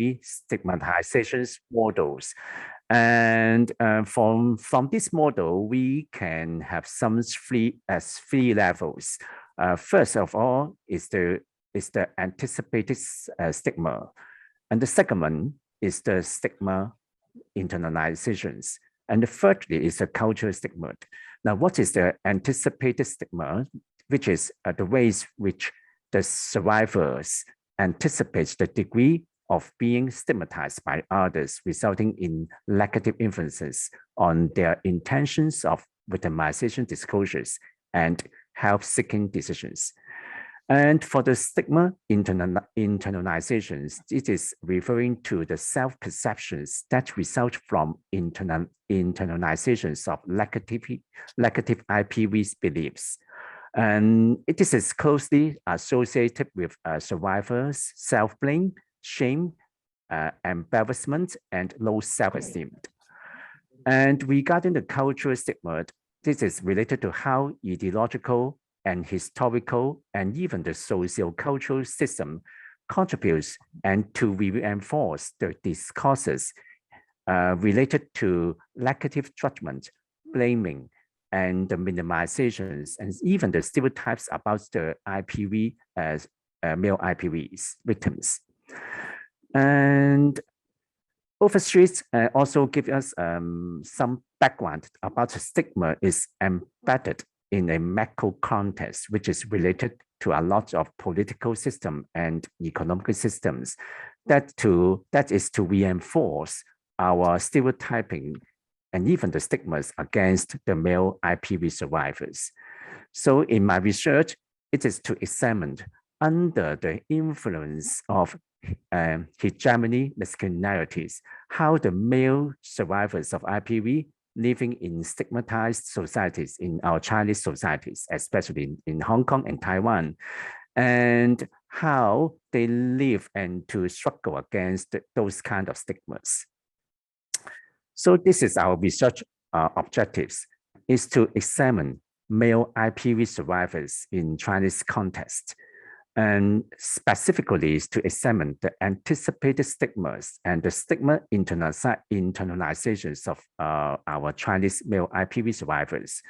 IPV stigmatization models. And from this model, we can have some three levels. First of all is the anticipated stigma, and the second one is the stigma internalizations, and the thirdly is the cultural stigma. Now, what is the anticipated stigma, which is the ways which the survivors anticipate the degree of being stigmatized by others, resulting in negative influences on their intentions of victimization disclosures and help-seeking decisions. And for the stigma internalizations, it is referring to the self-perceptions that result from internalizations of negative IPV beliefs. And it is closely associated with survivors' self-blame, shame, embarrassment, and low self-esteem. And regarding the cultural stigma, this is related to how ideological and historical and even the socio-cultural system contributes and to reinforce the discourses related to negative judgment, blaming, and the minimizations, and even the stereotypes about the IPV as male IPVs victims. And overstreets also give us some background about the stigma is embedded in a macro context, which is related to a lot of political system and economic systems that is to reinforce our stereotyping and even the stigmas against the male IPV survivors. So in my research, it is to examine under the influence of hegemony masculinities, how the male survivors of IPV living in stigmatized societies in our Chinese societies, especially in Hong Kong and Taiwan, and how they live and to struggle against those kind of stigmas. So this is our research objectives, is to examine male IPV survivors in Chinese context, and specifically is to examine the anticipated stigmas and the stigma internalizations of our Chinese male IPV survivors.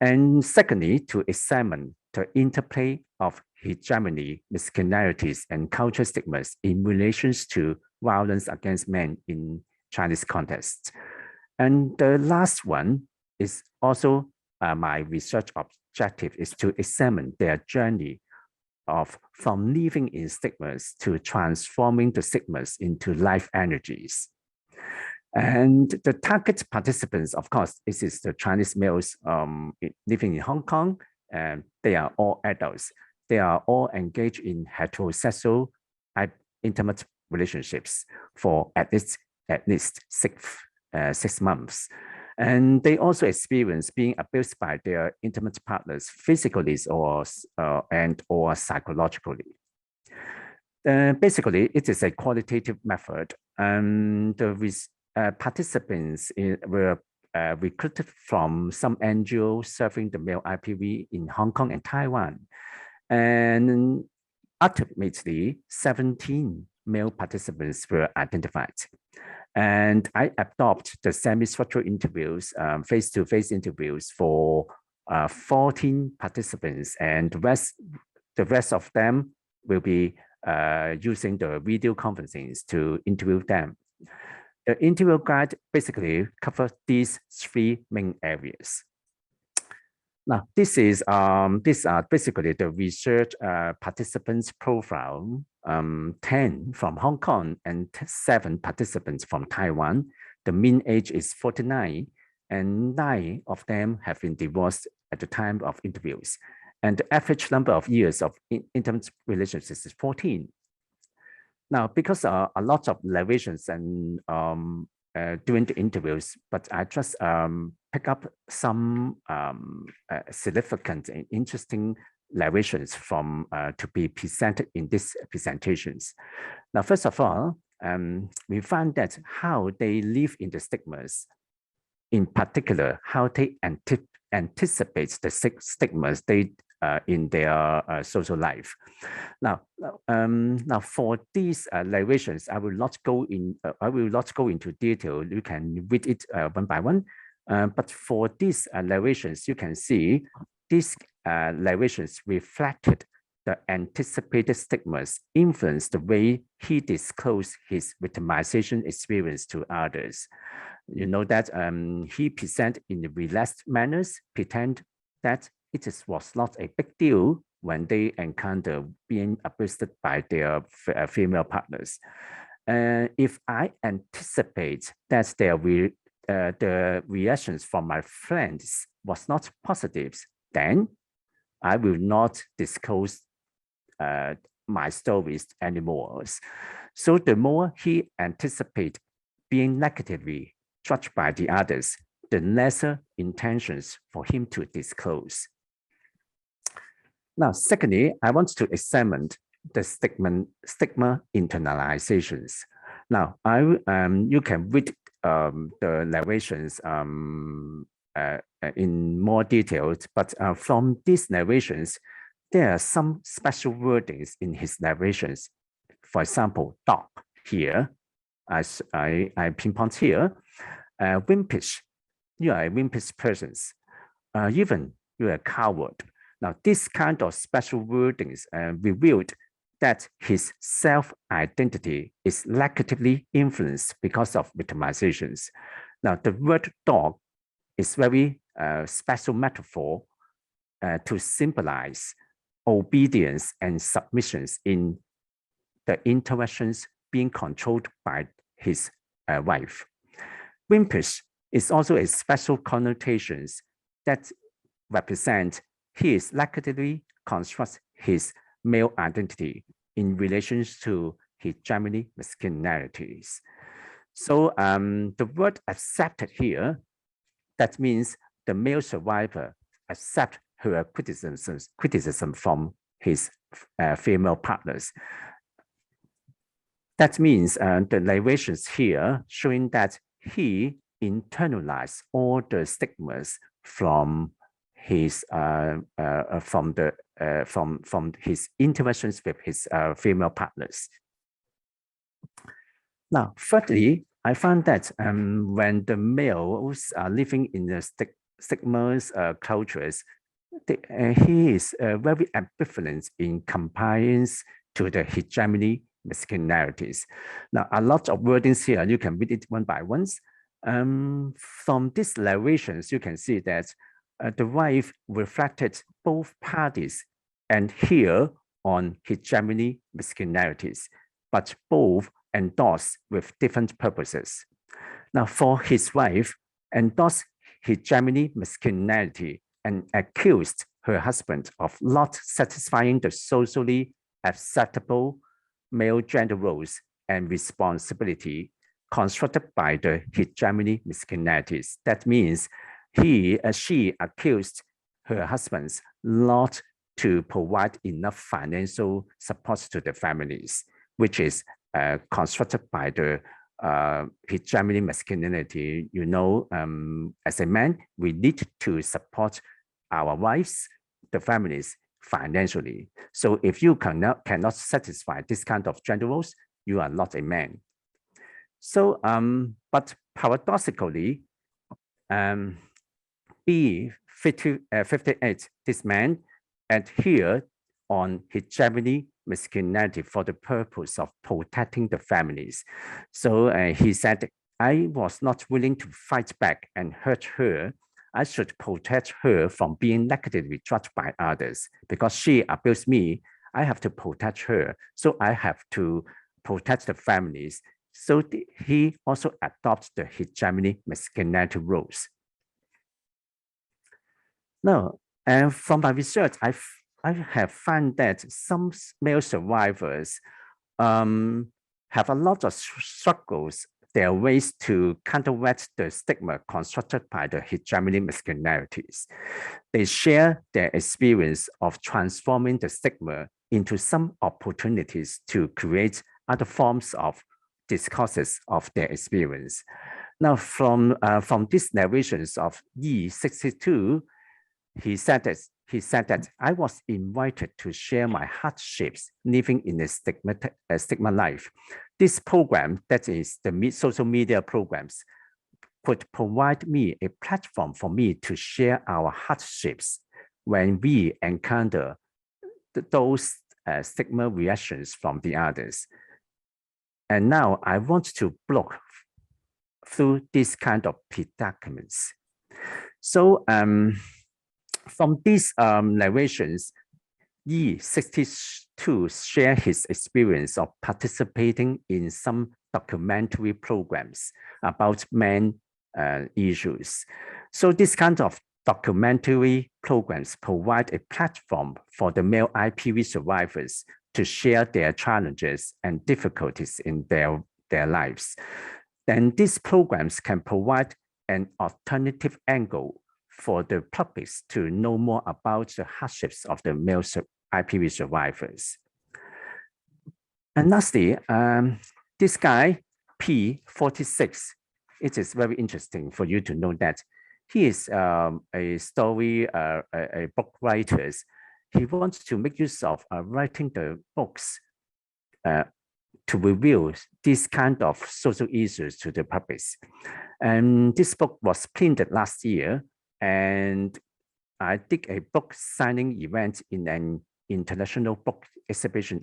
And secondly, to examine the interplay of hegemony, masculinities, and cultural stigmas in relations to violence against men in Chinese context. And the last one is also my research objective is to examine their journey from living in stigmas to transforming the stigmas into life energies. And the target participants, of course, this is the Chinese males living in Hong Kong, and they are all adults. They are all engaged in heterosexual intimate relationships for at least 6 months. And they also experience being abused by their intimate partners physically or psychologically. Basically, it is a qualitative method, and the participants were recruited from some NGOs serving the male IPV in Hong Kong and Taiwan. And ultimately, 17 male participants were identified. And I adopt the semi-structured interviews, face-to-face interviews for 14 participants, and the rest of them will be using the video conferencing to interview them. The interview guide basically covers these 3 main areas. Now, these are basically the research participants profile. 10 from Hong Kong and 7 participants from Taiwan. The mean age is 49, and 9 of them have been divorced at the time of interviews. And the average number of years of intimate relationships is 14. Now, because a lot of narrations and during the interviews, but I just pick up some significant and interesting narrations from to be presented in these presentations. Now, first of all, we find that how they live in the stigmas, in particular, how they anticipate the stigmas they in their social life. Now, for these narrations, I will not go into detail. You can read it one by one. But for these narrations, you can see these narrations reflected the anticipated stigmas influence the way he disclosed his victimization experience to others. You know that he present in the relaxed manners, pretend that was not a big deal when they encounter being abused by their female partners. If I anticipate that the reactions from my friends was not positive, then I will not disclose my stories anymore. So the more he anticipates being negatively judged by the others, the lesser intentions for him to disclose. Now, secondly, I want to examine the stigma internalizations. Now, you can read the narrations in more details, but from these narrations, there are some special wordings in his narrations. For example, dog here, as I pinpoint here, wimpish, you are a wimpish person. Even you are a coward. Now, this kind of special wordings revealed that his self-identity is negatively influenced because of victimizations. Now, the word dog is very special metaphor to symbolize obedience and submissions in the interactions being controlled by his wife. Wimpish is also a special connotation that represents he is negatively constructs his male identity in relation to his hegemony masculinities. So the word accepted here, that means the male survivor accepts her criticism from his female partners. That means the narrations here showing that he internalized all the stigmas from his from his interactions with his female partners. Now, thirdly, I found that when the males are living in the stigmas cultures, he is very ambivalent in compliance to the hegemony masculinities. Now, a lot of wordings here, you can read it one by one. From these narrations, you can see that the wife reflected both parties and here on hegemony masculinities, but both endorsed with different purposes. Now, for his wife, endorsed hegemony masculinity and accused her husband of not satisfying the socially acceptable male gender roles and responsibility constructed by the hegemony masculinities. That means she accused her husband not to provide enough financial support to the families, which is constructed by the hegemony masculinity. You know, as a man, we need to support our wives, the families, financially. So if you cannot satisfy this kind of gender roles, you are not a man. So, but paradoxically, B58, this man, adhered on hegemony masculinity for the purpose of protecting the families. So he said, I was not willing to fight back and hurt her. I should protect her from being negatively judged by others. Because she abused me, I have to protect her. So I have to protect the families. So he also adopts the hegemony masculinity roles. Now, and from my research, I have found that some male survivors have a lot of struggles. There are ways to counteract the stigma constructed by the hegemony masculinities. They share their experience of transforming the stigma into some opportunities to create other forms of discourses of their experience. Now, from these narrations of E62, he said that he said that I was invited to share my hardships living in a stigma life. This program, that is the social media programs, could provide me a platform for me to share our hardships when we encounter those stigma reactions from the others. And now I want to block through this kind of predicaments. So from these narrations, E62 shared his experience of participating in some documentary programs about men issues. So this kind of documentary programs provide a platform for the male IPV survivors to share their challenges and difficulties in their lives. Then these programs can provide an alternative angle for the public to know more about the hardships of the male IPV survivors. And lastly, this guy, P46, it is very interesting for you to know that he is a book writer. He wants to make use of writing the books to reveal this kind of social issues to the public. And this book was printed last year, and I did a book signing event in an international book exhibition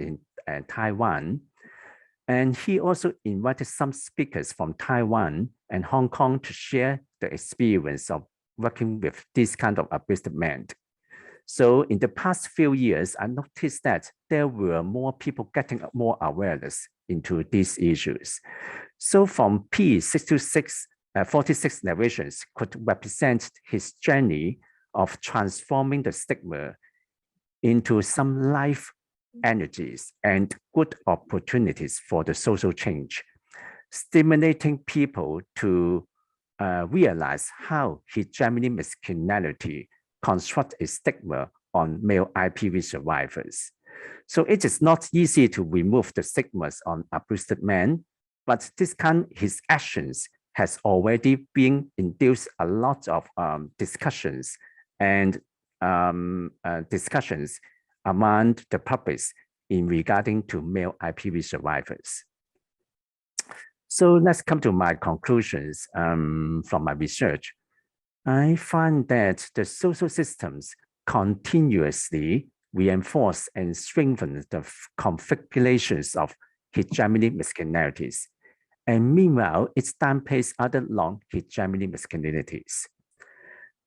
in Taiwan. And he also invited some speakers from Taiwan and Hong Kong to share the experience of working with this kind of abusive men. So in the past few years, I noticed that there were more people getting more awareness into these issues. So from P626, 46 narrations could represent his journey of transforming the stigma into some life energies and good opportunities for the social change, stimulating people to realize how hegemony masculinity construct a stigma on male IPV survivors. So it is not easy to remove the stigmas on abused men, but his actions has already been induced a lot of discussions and discussions among the public in regarding to male IPV survivors. So let's come to my conclusions from my research. I find that the social systems continuously reinforce and strengthen the configurations of hegemony masculinities. And meanwhile, it downplays other long-hegemony masculinities.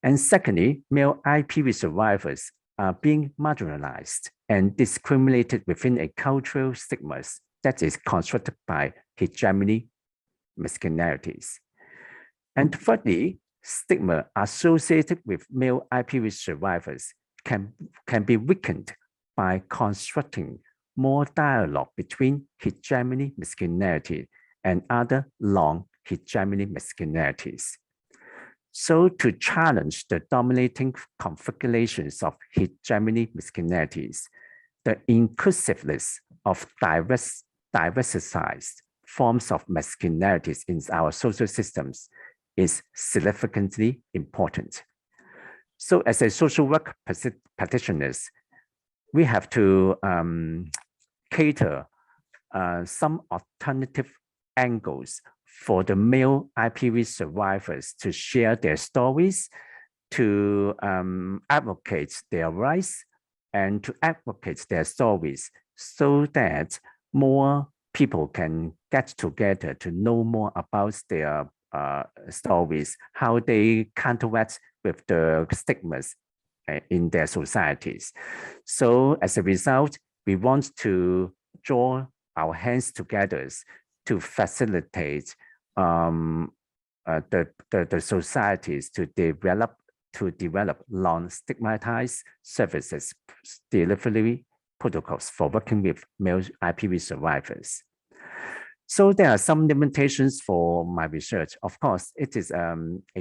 And secondly, male IPV survivors are being marginalized and discriminated within a cultural stigma that is constructed by hegemony masculinities. And thirdly, stigma associated with male IPV survivors can be weakened by constructing more dialogue between hegemony masculinity and other long hegemony masculinities. So to challenge the dominating configurations of hegemony masculinities, the inclusiveness of diversified forms of masculinities in our social systems is significantly important. So as a social work practitioners, we have to cater some alternative angles for the male IPV survivors to share their stories, to advocate their rights, and to advocate their stories so that more people can get together to know more about their stories, how they counteract with the stigmas in their societies. So as a result, we want to draw our hands together to facilitate the societies to develop non-stigmatized services delivery protocols for working with male IPV survivors. So there are some limitations for my research. Of course, it is a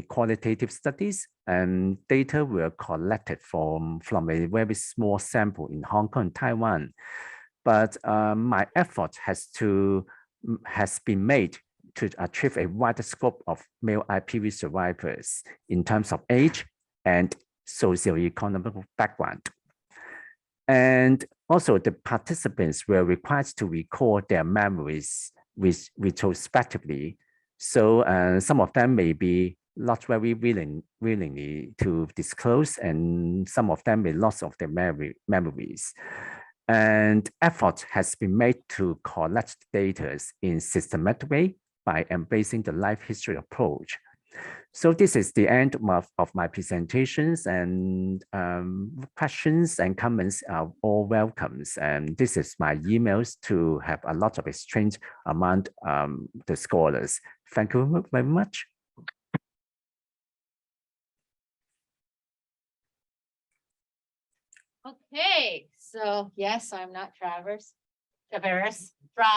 qualitative studies, and data were collected from a very small sample in Hong Kong and Taiwan. But my effort has been made to achieve a wider scope of male IPV survivors in terms of age and socioeconomic background. And also the participants were required to record their memories retrospectively. So some of them may be not very willingly to disclose, and some of them may loss of their memories. And effort has been made to collect data in systematic way by embracing the life history approach. So this is the end of my presentations, and questions and comments are all welcomes. And this is my emails to have a lot of exchange among the scholars. Thank you very much. Okay, so yes, I'm not Travers.